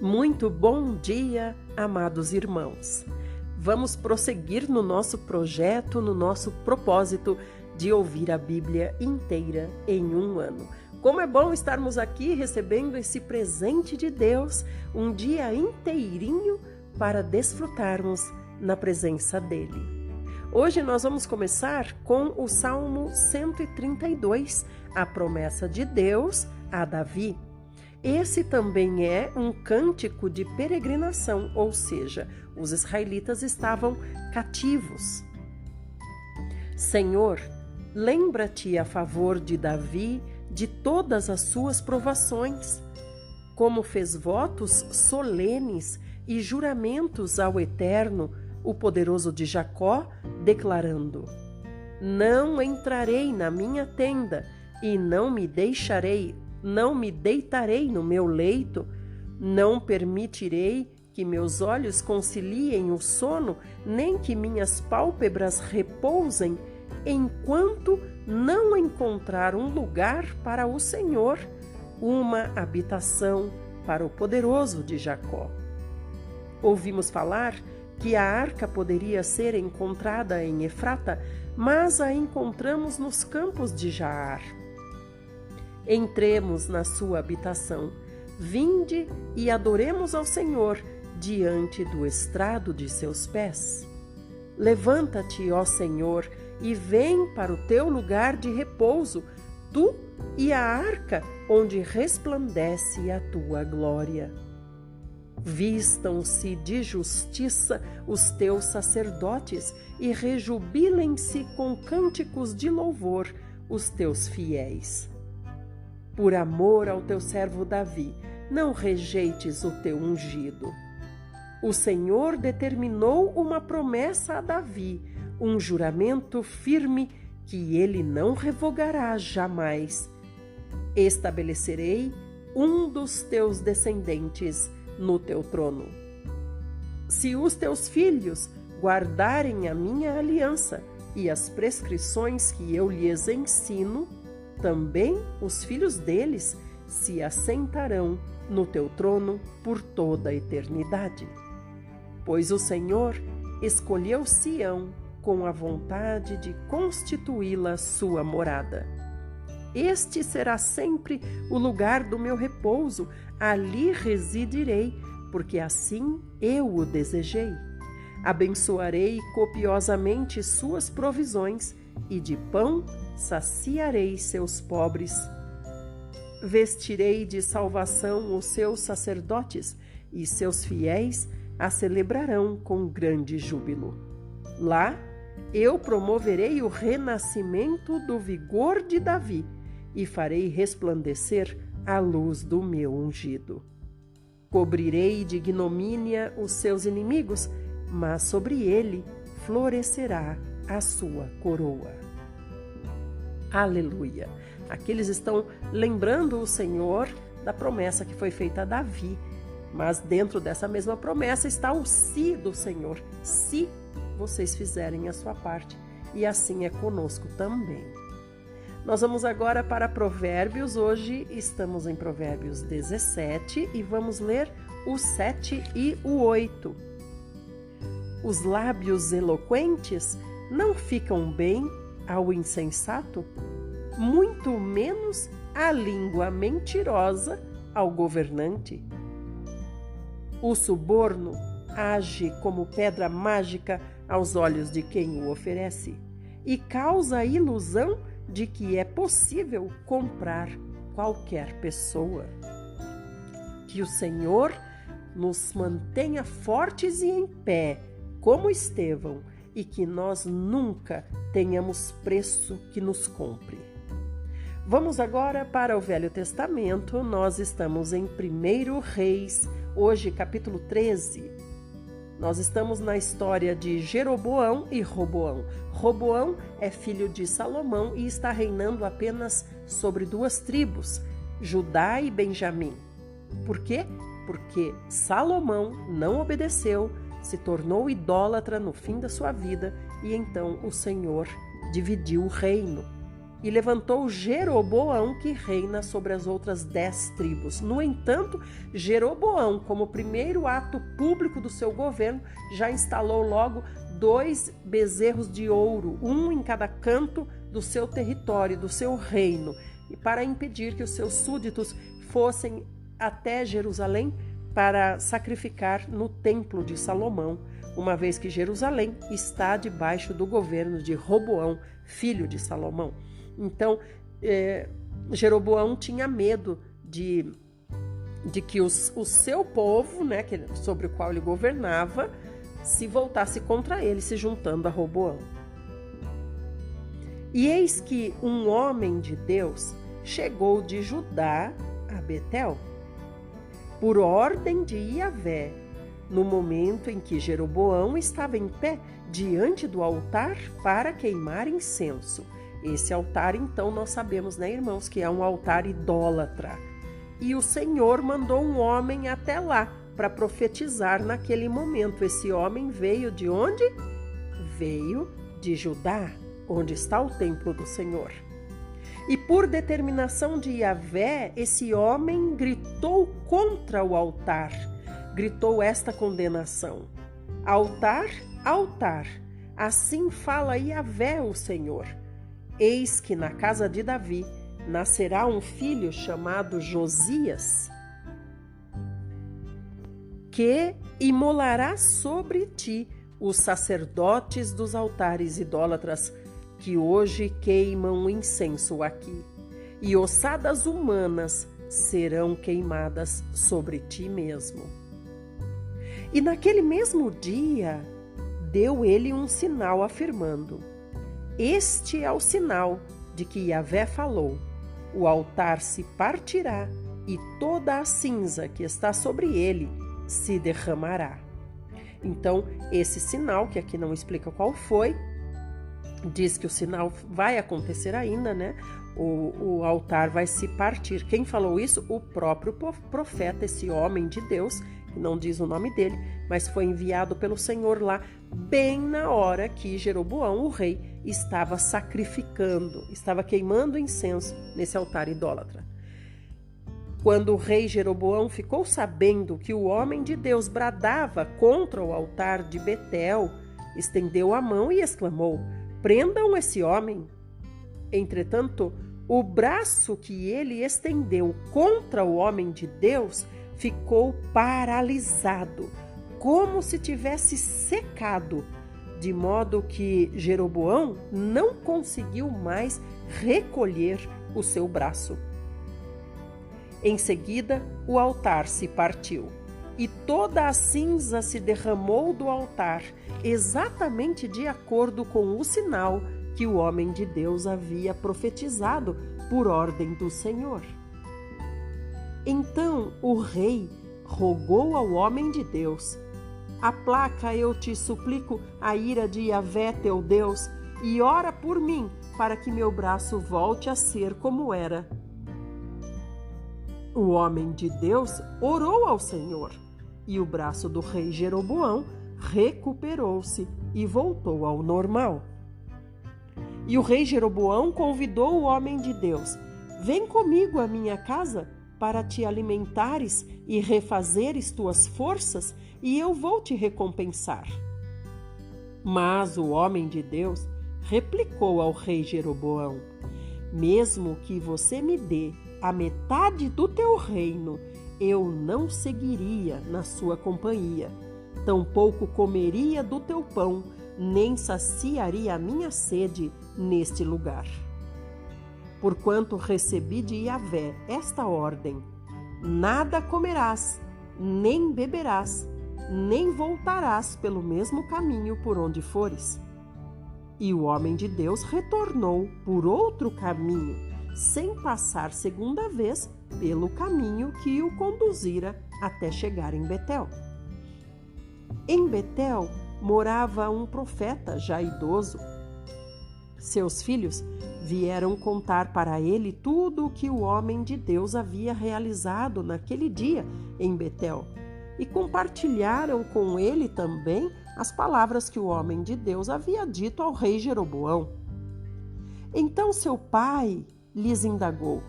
Muito bom dia, amados irmãos. Vamos prosseguir no nosso projeto, no nosso propósito de ouvir a Bíblia inteira em um ano. Como é bom estarmos aqui recebendo esse presente de Deus, um dia inteirinho para desfrutarmos na presença dEle. Hoje nós vamos começar com o Salmo 132, a promessa de Deus a Davi. Esse também é um cântico de peregrinação, ou seja, os israelitas estavam cativos. Senhor, lembra-te a favor de Davi de todas as suas provações, como fez votos solenes e juramentos ao Eterno, o poderoso de Jacó, declarando: não entrarei na minha tenda e não me deitarei no meu leito, não permitirei que meus olhos conciliem o sono, nem que minhas pálpebras repousem, enquanto não encontrar um lugar para o Senhor, uma habitação para o poderoso de Jacó. Ouvimos falar que a arca poderia ser encontrada em Efrata, mas a encontramos nos campos de Jaar. Entremos na sua habitação, vinde e adoremos ao Senhor diante do estrado de seus pés. Levanta-te, ó Senhor, e vem para o teu lugar de repouso, tu e a arca onde resplandece a tua glória. Vistam-se de justiça os teus sacerdotes e rejubilem-se com cânticos de louvor os teus fiéis. Por amor ao teu servo Davi, não rejeites o teu ungido. O Senhor determinou uma promessa a Davi, um juramento firme que ele não revogará jamais. Estabelecerei um dos teus descendentes no teu trono. Se os teus filhos guardarem a minha aliança e as prescrições que eu lhes ensino, também os filhos deles se assentarão no teu trono por toda a eternidade. Pois o Senhor escolheu Sião com a vontade de constituí-la sua morada. Este será sempre o lugar do meu repouso, ali residirei, porque assim eu o desejei. Abençoarei copiosamente suas provisões, e de pão saciarei seus pobres. Vestirei de salvação os seus sacerdotes, e seus fiéis a celebrarão com grande júbilo. Lá eu promoverei o renascimento do vigor de Davi, e farei resplandecer a luz do meu ungido. Cobrirei de ignomínia os seus inimigos, mas sobre ele florescerá a sua coroa. Aleluia! Aqui eles estão lembrando o Senhor da promessa que foi feita a Davi, mas dentro dessa mesma promessa está o se do Senhor, se vocês fizerem a sua parte, e assim é conosco também. Nós vamos agora para Provérbios. Hoje estamos em Provérbios 17 e vamos ler o 7 e o 8. Os lábios eloquentes não ficam bem ao insensato, muito menos a língua mentirosa ao governante. O suborno age como pedra mágica aos olhos de quem o oferece e causa a ilusão de que é possível comprar qualquer pessoa. Que o Senhor nos mantenha fortes e em pé, como Estevão, e que nós nunca tenhamos preço que nos compre. Vamos agora para o Velho Testamento. Nós estamos em 1 Reis, hoje capítulo 13. Nós estamos na história de Jeroboão e Roboão. Roboão é filho de Salomão e está reinando apenas sobre 2 tribos, Judá e Benjamim. Por quê? Porque Salomão não obedeceu, se tornou idólatra no fim da sua vida e então o Senhor dividiu o reino. e levantou Jeroboão, que reina sobre as outras 10 tribos. No entanto, Jeroboão, como primeiro ato público do seu governo, já instalou logo 2 bezerros de ouro, um em cada canto do seu território, do seu reino, e para impedir que os seus súditos fossem até Jerusalém para sacrificar no templo de Salomão, uma vez que Jerusalém está debaixo do governo de Roboão, filho de Salomão. Então, Jeroboão tinha medo de que o seu povo, né, sobre o qual ele governava, se voltasse contra ele, se juntando a Roboão. E eis que um homem de Deus chegou de Judá a Betel, por ordem de Iavé, no momento em que Jeroboão estava em pé diante do altar para queimar incenso. Esse altar, então, nós sabemos, né, irmãos, que é um altar idólatra. E o Senhor mandou um homem até lá para profetizar naquele momento. Esse homem veio de onde? Veio de Judá, onde está o templo do Senhor. E por determinação de Iavé, esse homem gritou contra o altar, gritou esta condenação: altar, altar, assim fala Iavé o Senhor. Eis que na casa de Davi nascerá um filho chamado Josias, que imolará sobre ti os sacerdotes dos altares idólatras que hoje queimam incenso aqui, e ossadas humanas serão queimadas sobre ti mesmo. E naquele mesmo dia deu ele um sinal afirmando: este é o sinal de que Iavé falou: o altar se partirá e toda a cinza que está sobre ele se derramará. Então, esse sinal, que aqui não explica qual foi, diz que o sinal vai acontecer ainda, né? O altar vai se partir. Quem falou isso? O próprio profeta, esse homem de Deus, que não diz o nome dele, mas foi enviado pelo Senhor lá, bem na hora que Jeroboão, o rei, estava sacrificando, estava queimando incenso nesse altar idólatra. Quando o rei Jeroboão ficou sabendo que o homem de Deus bradava contra o altar de Betel, estendeu a mão e exclamou: prendam esse homem. Entretanto, o braço que ele estendeu contra o homem de Deus ficou paralisado, como se tivesse secado, de modo que Jeroboão não conseguiu mais recolher o seu braço. Em seguida, o altar se partiu, e toda a cinza se derramou do altar, exatamente de acordo com o sinal que o homem de Deus havia profetizado por ordem do Senhor. Então o rei rogou ao homem de Deus: aplaca, eu te suplico, a ira de Iavé teu Deus, e ora por mim, para que meu braço volte a ser como era. O homem de Deus orou ao Senhor, e o braço do rei Jeroboão recuperou-se e voltou ao normal. E o rei Jeroboão convidou o homem de Deus: vem comigo à minha casa para te alimentares e refazeres tuas forças, e eu vou te recompensar. Mas o homem de Deus replicou ao rei Jeroboão: mesmo que você me dê a metade do teu reino, eu não seguiria na sua companhia, tampouco comeria do teu pão, nem saciaria a minha sede neste lugar. Porquanto recebi de Iavé esta ordem: nada comerás, nem beberás, nem voltarás pelo mesmo caminho por onde fores. E o homem de Deus retornou por outro caminho, sem passar segunda vez pelo caminho que o conduzira até chegar em Betel. Em Betel morava um profeta já idoso. Seus filhos vieram contar para ele tudo o que o homem de Deus havia realizado naquele dia em Betel, e compartilharam com ele também as palavras que o homem de Deus havia dito ao rei Jeroboão. Então seu pai lhes indagou: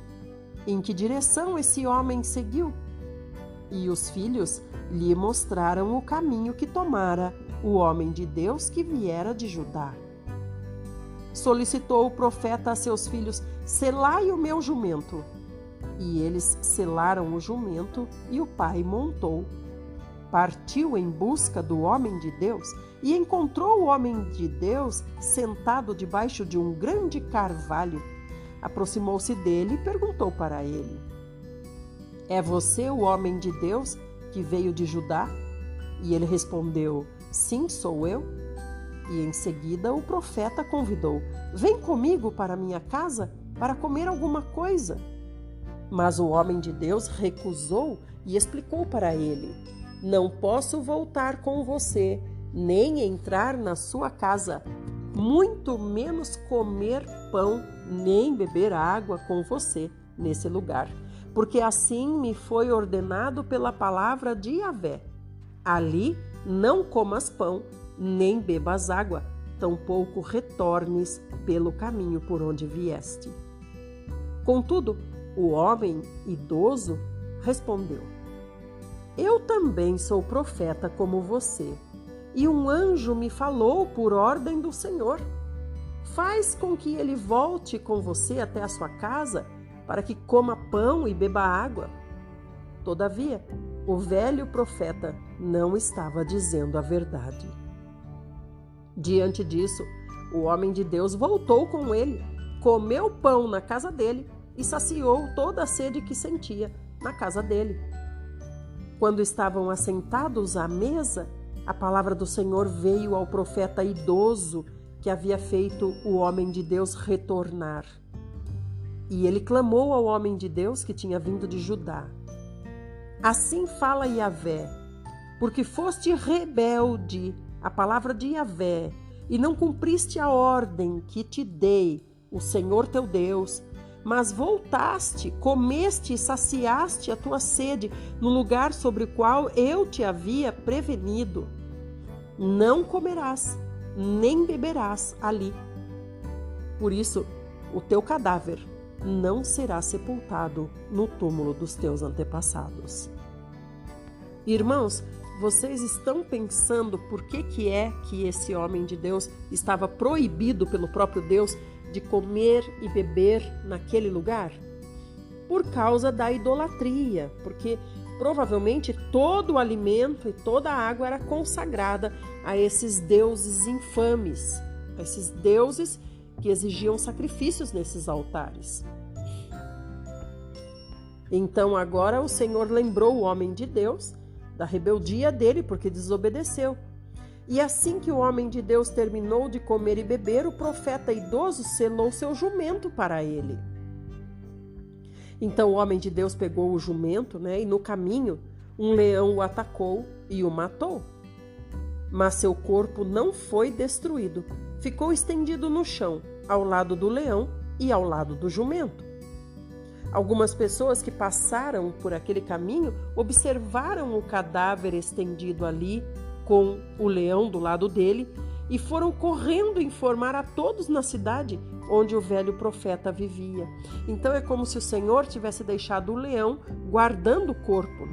em que direção esse homem seguiu? E os filhos lhe mostraram o caminho que tomara o homem de Deus que viera de Judá. Solicitou o profeta a seus filhos: selai o meu jumento. E eles selaram o jumento e o pai montou. Partiu em busca do homem de Deus e encontrou o homem de Deus sentado debaixo de um grande carvalho. Aproximou-se dele e perguntou para ele: é você o homem de Deus que veio de Judá? E ele respondeu: sim, sou eu. E em seguida o profeta convidou: vem comigo para minha casa para comer alguma coisa. Mas o homem de Deus recusou e explicou para ele: não posso voltar com você, nem entrar na sua casa, muito menos comer pão, nem beber água com você nesse lugar, porque assim me foi ordenado pela palavra de Yahvé. Ali não comas pão, nem bebas água, tampouco retornes pelo caminho por onde vieste. Contudo, o homem idoso respondeu: eu também sou profeta como você, e um anjo me falou por ordem do Senhor. Faz com que ele volte com você até a sua casa, para que coma pão e beba água. Todavia, o velho profeta não estava dizendo a verdade. Diante disso, o homem de Deus voltou com ele, comeu pão na casa dele e saciou toda a sede que sentia na casa dele. Quando estavam assentados à mesa, a palavra do Senhor veio ao profeta idoso que havia feito o homem de Deus retornar. E ele clamou ao homem de Deus que tinha vindo de Judá: assim fala Yahvé, porque foste rebelde à palavra de Yahvé e não cumpriste a ordem que te dei, o Senhor teu Deus, mas voltaste, comeste e saciaste a tua sede no lugar sobre o qual eu te havia prevenido. Não comerás, nem beberás ali. Por isso, o teu cadáver não será sepultado no túmulo dos teus antepassados. Irmãos, vocês estão pensando por que é que esse homem de Deus estava proibido pelo próprio Deus de comer e beber naquele lugar? Por causa da idolatria, porque provavelmente todo o alimento e toda a água era consagrada a esses deuses infames, a esses deuses que exigiam sacrifícios nesses altares. Então agora o Senhor lembrou o homem de Deus da rebeldia dele, porque desobedeceu. E assim que o homem de Deus terminou de comer e beber, o profeta idoso selou seu jumento para ele. Então o homem de Deus pegou o jumento, e no caminho um leão o atacou e o matou. Mas seu corpo não foi destruído, ficou estendido no chão, ao lado do leão e ao lado do jumento. Algumas pessoas que passaram por aquele caminho observaram o cadáver estendido ali, com o leão do lado dele, e foram correndo informar a todos na cidade onde o velho profeta vivia. Então é como se o Senhor tivesse deixado o leão guardando o corpo,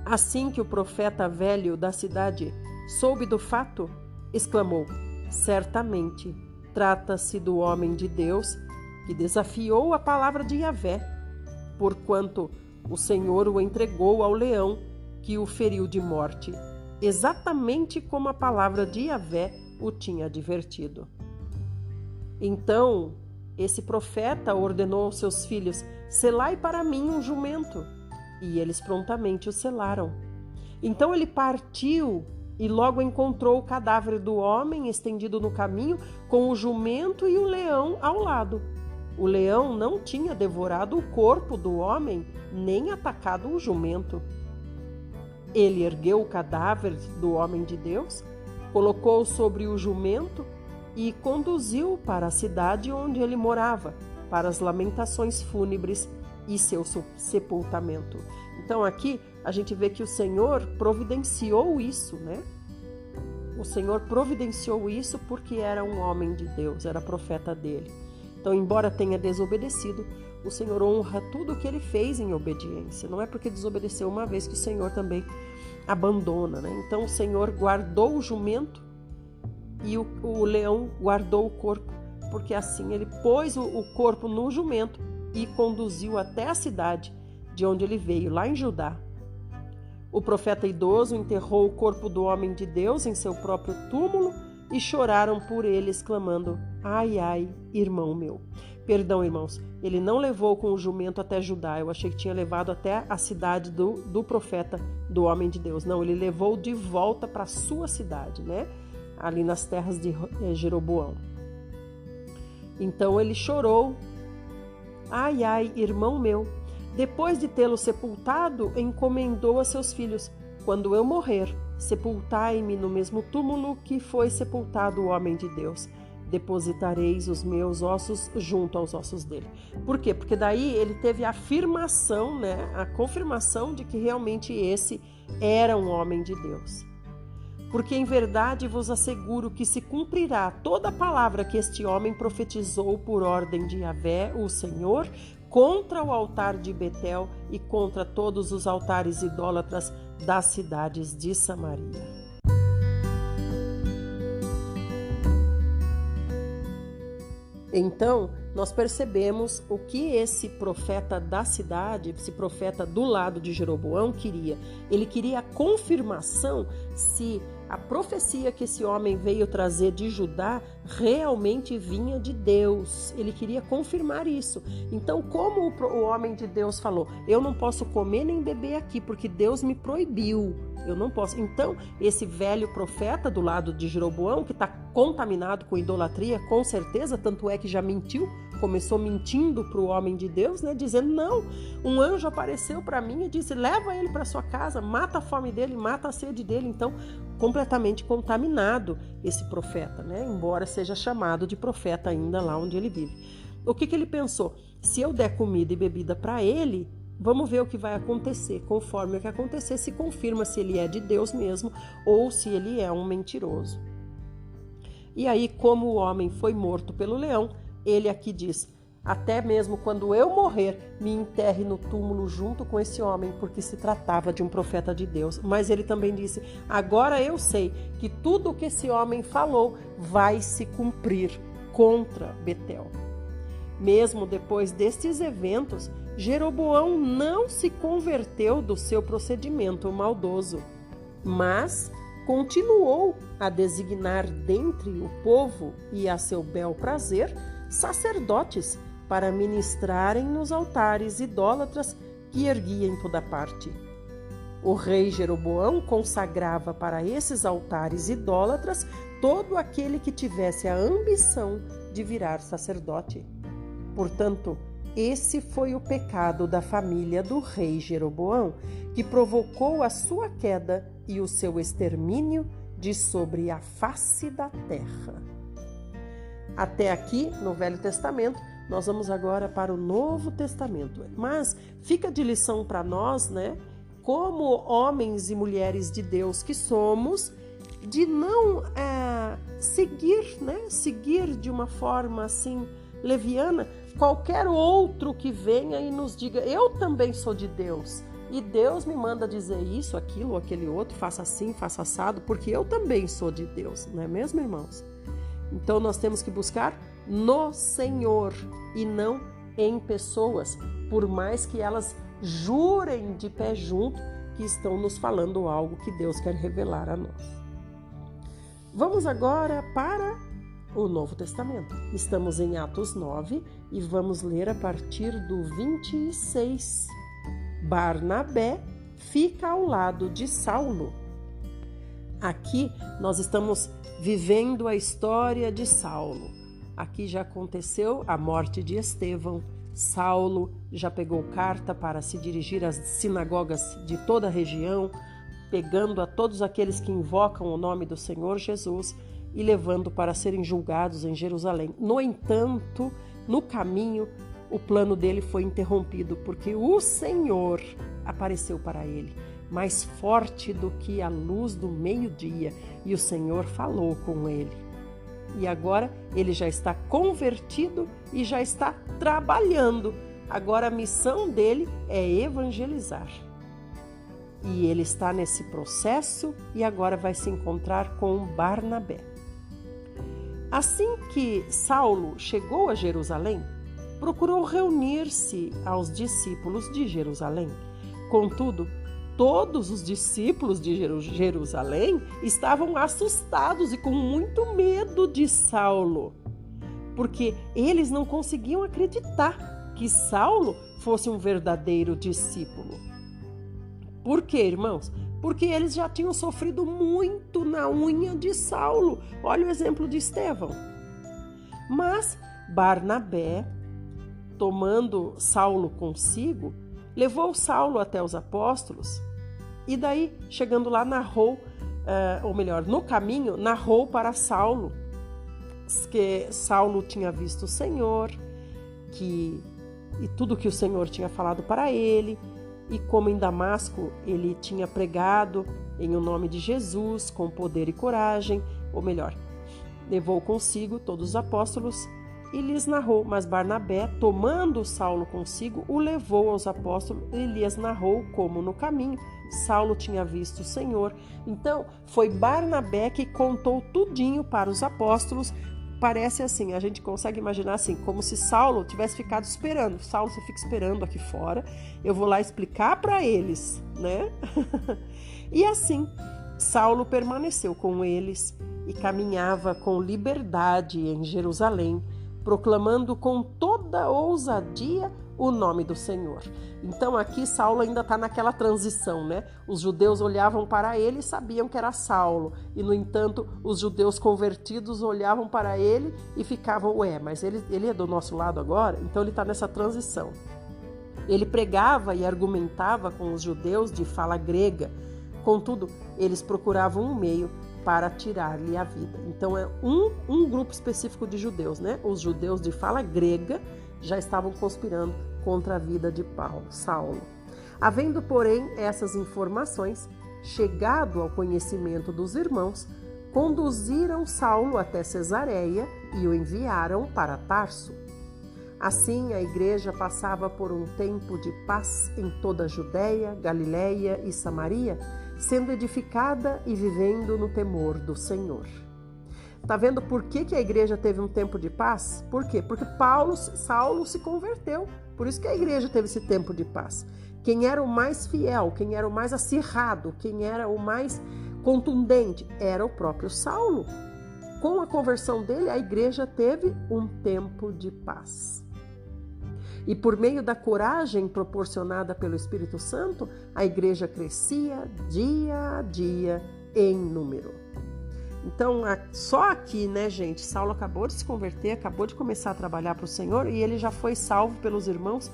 Assim que o profeta velho da cidade soube do fato, exclamou: certamente trata-se do homem de Deus que desafiou a palavra de Yahvé, porquanto o Senhor o entregou ao leão que o feriu de morte, exatamente como a palavra de Yahvé o tinha advertido. Então, esse profeta ordenou aos seus filhos: selai para mim um jumento. E eles prontamente o selaram. Então ele partiu e logo encontrou o cadáver do homem estendido no caminho, com o jumento e o leão ao lado. O leão não tinha devorado o corpo do homem, nem atacado o jumento. Ele ergueu o cadáver do homem de Deus, colocou-o sobre o jumento e conduziu para a cidade onde ele morava, para as lamentações fúnebres e seu sepultamento. Então aqui a gente vê que o Senhor providenciou isso, o Senhor providenciou isso porque era um homem de Deus, era profeta dele. Então, embora tenha desobedecido, o Senhor honra tudo o que ele fez em obediência. Não é porque desobedeceu uma vez que o Senhor também abandona, né? Então, o Senhor guardou o jumento e o leão guardou o corpo, porque assim ele pôs o corpo no jumento e conduziu até a cidade de onde ele veio, lá em Judá. O profeta idoso enterrou o corpo do homem de Deus em seu próprio túmulo e choraram por ele, exclamando: ai, ai, irmão meu. Perdão, irmãos, ele não levou com o jumento até Judá. Eu achei que tinha levado até a cidade do profeta, do homem de Deus. Não, ele levou de volta para a sua cidade, né? Ali nas terras de Jeroboão. Então ele chorou: ai, ai, irmão meu. Depois de tê-lo sepultado, encomendou a seus filhos: quando eu morrer, sepultai-me no mesmo túmulo que foi sepultado o homem de Deus. Depositareis os meus ossos junto aos ossos dele. Por quê? Porque daí ele teve a afirmação, né? A confirmação de que realmente esse era um homem de Deus. Porque em verdade vos asseguro que se cumprirá toda a palavra que este homem profetizou por ordem de Yahvé, o Senhor, contra o altar de Betel e contra todos os altares idólatras das cidades de Samaria. Então, nós percebemos o que esse profeta da cidade, esse profeta do lado de Jeroboão queria. Ele queria a confirmação se a profecia que esse homem veio trazer de Judá realmente vinha de Deus. Ele queria confirmar isso. Então, como o homem de Deus falou: eu não posso comer nem beber aqui, porque Deus me proibiu. Eu não posso. Então, esse velho profeta do lado de Jeroboão, que está contaminado com idolatria, com certeza, tanto é que já mentiu, começou mentindo para o homem de Deus, né, dizendo: não, um anjo apareceu para mim e disse: leva ele para sua casa, mata a fome dele, mata a sede dele. Então, completamente contaminado esse profeta, né, embora seja chamado de profeta ainda lá onde ele vive. O que ele pensou? Se eu der comida e bebida para ele, vamos ver o que vai acontecer. Conforme o que acontecer, se confirma se ele é de Deus mesmo ou se ele é um mentiroso. E aí, como o homem foi morto pelo leão, ele aqui diz: até mesmo quando eu morrer, me enterre no túmulo junto com esse homem, porque se tratava de um profeta de Deus. Mas ele também disse: agora eu sei que tudo o que esse homem falou vai se cumprir contra Betel. Mesmo depois destes eventos, Jeroboão não se converteu do seu procedimento maldoso, mas continuou a designar dentre o povo e a seu bel prazer sacerdotes para ministrarem nos altares idólatras que erguia em toda parte. O rei Jeroboão consagrava para esses altares idólatras todo aquele que tivesse a ambição de virar sacerdote. Portanto, esse foi o pecado da família do rei Jeroboão, que provocou a sua queda e o seu extermínio de sobre a face da terra. Até aqui, no Velho Testamento, nós vamos agora para o Novo Testamento. Mas fica de lição para nós, né? Como homens e mulheres de Deus que somos, de não seguir de uma forma assim leviana qualquer outro que venha e nos diga: eu também sou de Deus e Deus me manda dizer isso, aquilo ou aquele outro, faça assim, faça assado, porque eu também sou de Deus, não é mesmo, irmãos? Então nós temos que buscar no Senhor e não em pessoas, por mais que elas jurem de pé junto que estão nos falando algo que Deus quer revelar a nós. Vamos agora para o Novo Testamento. Estamos em Atos 9 e vamos ler a partir do 26. Barnabé fica ao lado de Saulo. Aqui nós estamos vivendo a história de Saulo. Aqui já aconteceu a morte de Estevão. Saulo já pegou carta para se dirigir às sinagogas de toda a região, pegando a todos aqueles que invocam o nome do Senhor Jesus e levando para serem julgados em Jerusalém. No entanto, no caminho, o plano dele foi interrompido, porque o Senhor apareceu para ele mais forte do que a luz do meio-dia, e o Senhor falou com ele. E agora ele já está convertido e já está trabalhando. Agora a missão dele é evangelizar. E ele está nesse processo e agora vai se encontrar com Barnabé. Assim que Saulo chegou a Jerusalém, procurou reunir-se aos discípulos de Jerusalém. Contudo, todos os discípulos de Jerusalém estavam assustados e com muito medo de Saulo, porque eles não conseguiam acreditar que Saulo fosse um verdadeiro discípulo. Por quê, irmãos? Porque eles já tinham sofrido muito na unha de Saulo. Olha o exemplo de Estevão. Mas Barnabé, tomando Saulo consigo, levou Saulo até os apóstolos e daí, chegando lá, narrou, no caminho, narrou para Saulo que Saulo tinha visto o Senhor, e tudo que o Senhor tinha falado para ele, e como em Damasco ele tinha pregado em o nome de Jesus, com poder e coragem, levou consigo todos os apóstolos e lhes narrou. Mas Barnabé, tomando Saulo consigo, o levou aos apóstolos e lhes narrou como no caminho Saulo tinha visto o Senhor. Então, foi Barnabé que contou tudinho para os apóstolos. Parece assim, a gente consegue imaginar assim, como se Saulo tivesse ficado esperando. Saulo, você fica esperando aqui fora, eu vou lá explicar para eles, né? E assim, Saulo permaneceu com eles e caminhava com liberdade em Jerusalém, proclamando com toda ousadia o nome do Senhor. Então aqui Saulo ainda está naquela transição, né? Os judeus olhavam para ele e sabiam que era Saulo. E no entanto, os judeus convertidos olhavam para ele e ficavam, mas ele é do nosso lado agora? Então ele está nessa transição. Ele pregava e argumentava com os judeus de fala grega. Contudo, eles procuravam um meio para tirar-lhe a vida. Então é um grupo específico de judeus, né? Os judeus de fala grega já estavam conspirando contra a vida de Saulo. Havendo, porém, essas informações, chegado ao conhecimento dos irmãos, conduziram Saulo até Cesareia e o enviaram para Tarso. Assim, a igreja passava por um tempo de paz em toda a Judéia, Galiléia e Samaria, sendo edificada e vivendo no temor do Senhor. Está vendo por que a igreja teve um tempo de paz? Por quê? Porque Saulo se converteu. Por isso que a igreja teve esse tempo de paz. Quem era o mais fiel, quem era o mais acirrado, quem era o mais contundente, era o próprio Saulo. Com a conversão dele, a igreja teve um tempo de paz. E por meio da coragem proporcionada pelo Espírito Santo, a igreja crescia dia a dia em número. Então, só aqui, né, gente, Saulo acabou de se converter, acabou de começar a trabalhar para o Senhor e ele já foi salvo pelos irmãos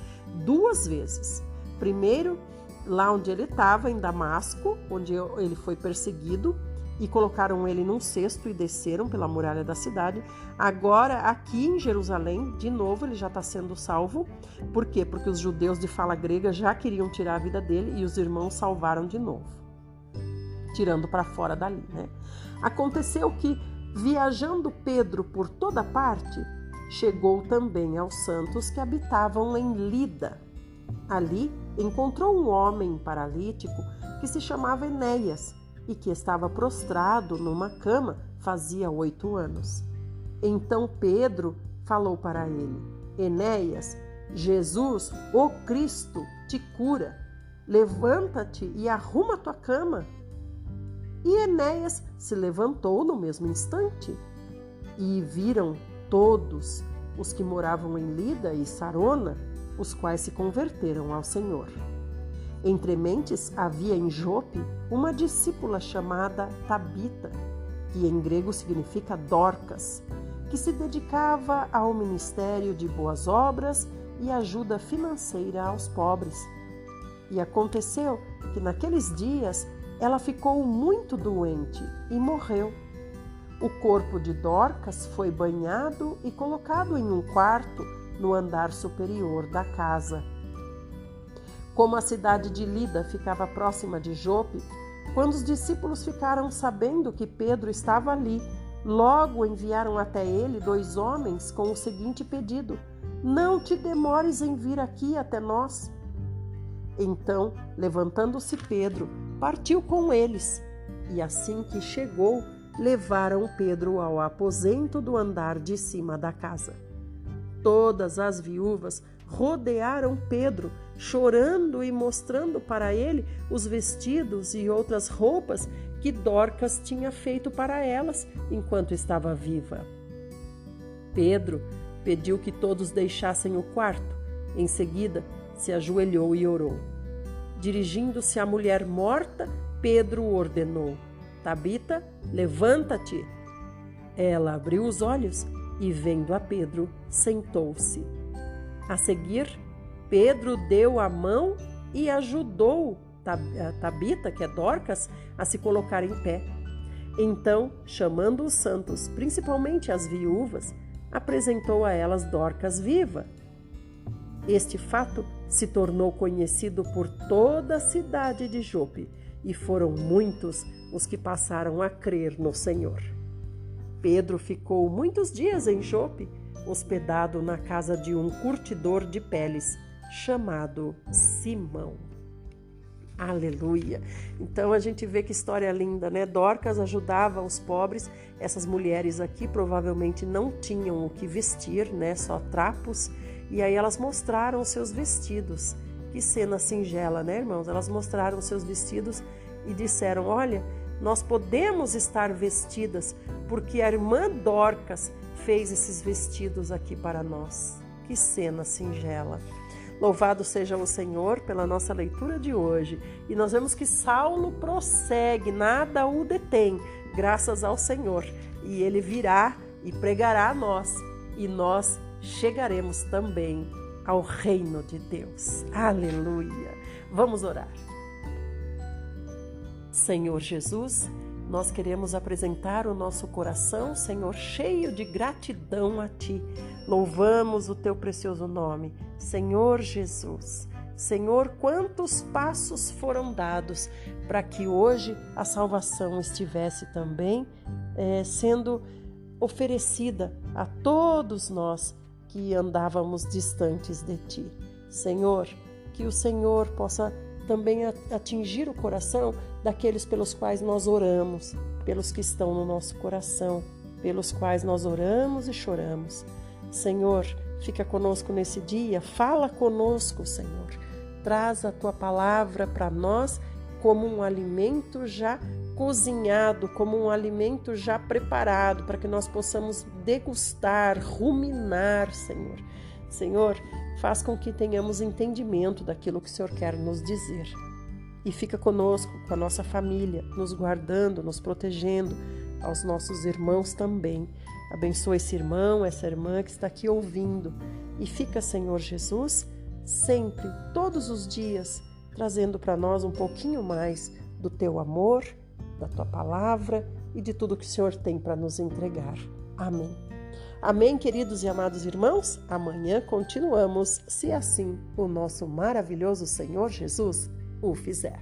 2 vezes. Primeiro, lá onde ele estava, em Damasco, onde ele foi perseguido e colocaram ele num cesto e desceram pela muralha da cidade. Agora, aqui em Jerusalém, de novo, ele já está sendo salvo. Por quê? Porque os judeus de fala grega já queriam tirar a vida dele e os irmãos salvaram de novo, tirando para fora dali, né? Aconteceu que, viajando Pedro por toda parte, chegou também aos santos que habitavam em Lida. Ali encontrou um homem paralítico que se chamava Enéas e que estava prostrado numa cama fazia 8 anos. Então Pedro falou para ele: Enéas, Jesus, o Cristo, te cura. Levanta-te e arruma tua cama. E Enéas se levantou no mesmo instante. E viram todos os que moravam em Lida e Sarona, os quais se converteram ao Senhor. Entre mentes havia em Jope uma discípula chamada Tabita, que em grego significa Dorcas, que se dedicava ao ministério de boas obras e ajuda financeira aos pobres. E aconteceu que naqueles dias ela ficou muito doente e morreu. O corpo de Dorcas foi banhado e colocado em um quarto no andar superior da casa. Como a cidade de Lida ficava próxima de Jope, quando os discípulos ficaram sabendo que Pedro estava ali, logo enviaram até ele 2 homens com o seguinte pedido: não te demores em vir aqui até nós. Então, levantando-se Pedro, partiu com eles, e assim que chegou, levaram Pedro ao aposento do andar de cima da casa. Todas as viúvas rodearam Pedro, chorando e mostrando para ele os vestidos e outras roupas que Dorcas tinha feito para elas enquanto estava viva. Pedro pediu que todos deixassem o quarto. Em seguida, se ajoelhou e orou. Dirigindo-se à mulher morta, Pedro ordenou: Tabita, levanta-te. Ela abriu os olhos e, vendo a Pedro, sentou-se. A seguir, Pedro deu a mão e ajudou Tabita, que é Dorcas, a se colocar em pé. Então, chamando os santos, principalmente as viúvas, apresentou a elas Dorcas viva. Este fato se tornou conhecido por toda a cidade de Jope, e foram muitos os que passaram a crer no Senhor. Pedro ficou muitos dias em Jope, hospedado na casa de um curtidor de peles, chamado Simão. Aleluia! Então a gente vê que história linda, né? Dorcas ajudava os pobres. Essas mulheres aqui provavelmente não tinham o que vestir, né? Só trapos. E aí elas mostraram seus vestidos. Que cena singela, né, irmãos? Elas mostraram seus vestidos e disseram: olha, nós podemos estar vestidas porque a irmã Dorcas fez esses vestidos aqui para nós. Que cena singela! Louvado seja o Senhor pela nossa leitura de hoje. E nós vemos que Saulo prossegue, nada o detém, graças ao Senhor. E ele virá e pregará a nós, e nós chegaremos também ao reino de Deus. Aleluia! Vamos orar. Senhor Jesus, nós queremos apresentar o nosso coração, Senhor, cheio de gratidão a Ti. Louvamos o Teu precioso nome, Senhor Jesus. Senhor, quantos passos foram dados para que hoje a salvação estivesse também sendo oferecida a todos nós que andávamos distantes de Ti. Senhor, que o Senhor possa também atingir o coração daqueles pelos quais nós oramos, pelos que estão no nosso coração, pelos quais nós oramos e choramos. Senhor, fica conosco nesse dia, fala conosco, Senhor. Traz a Tua palavra para nós como um alimento já cozinhado, como um alimento já preparado, para que nós possamos degustar, ruminar, Senhor. Senhor, faz com que tenhamos entendimento daquilo que o Senhor quer nos dizer. E fica conosco, com a nossa família, nos guardando, nos protegendo, aos nossos irmãos também. Abençoa esse irmão, essa irmã que está aqui ouvindo. E fica, Senhor Jesus, sempre, todos os dias, trazendo para nós um pouquinho mais do Teu amor, da Tua palavra e de tudo que o Senhor tem para nos entregar. Amém. Amém, queridos e amados irmãos? Amanhã continuamos, se assim o nosso maravilhoso Senhor Jesus o fizer.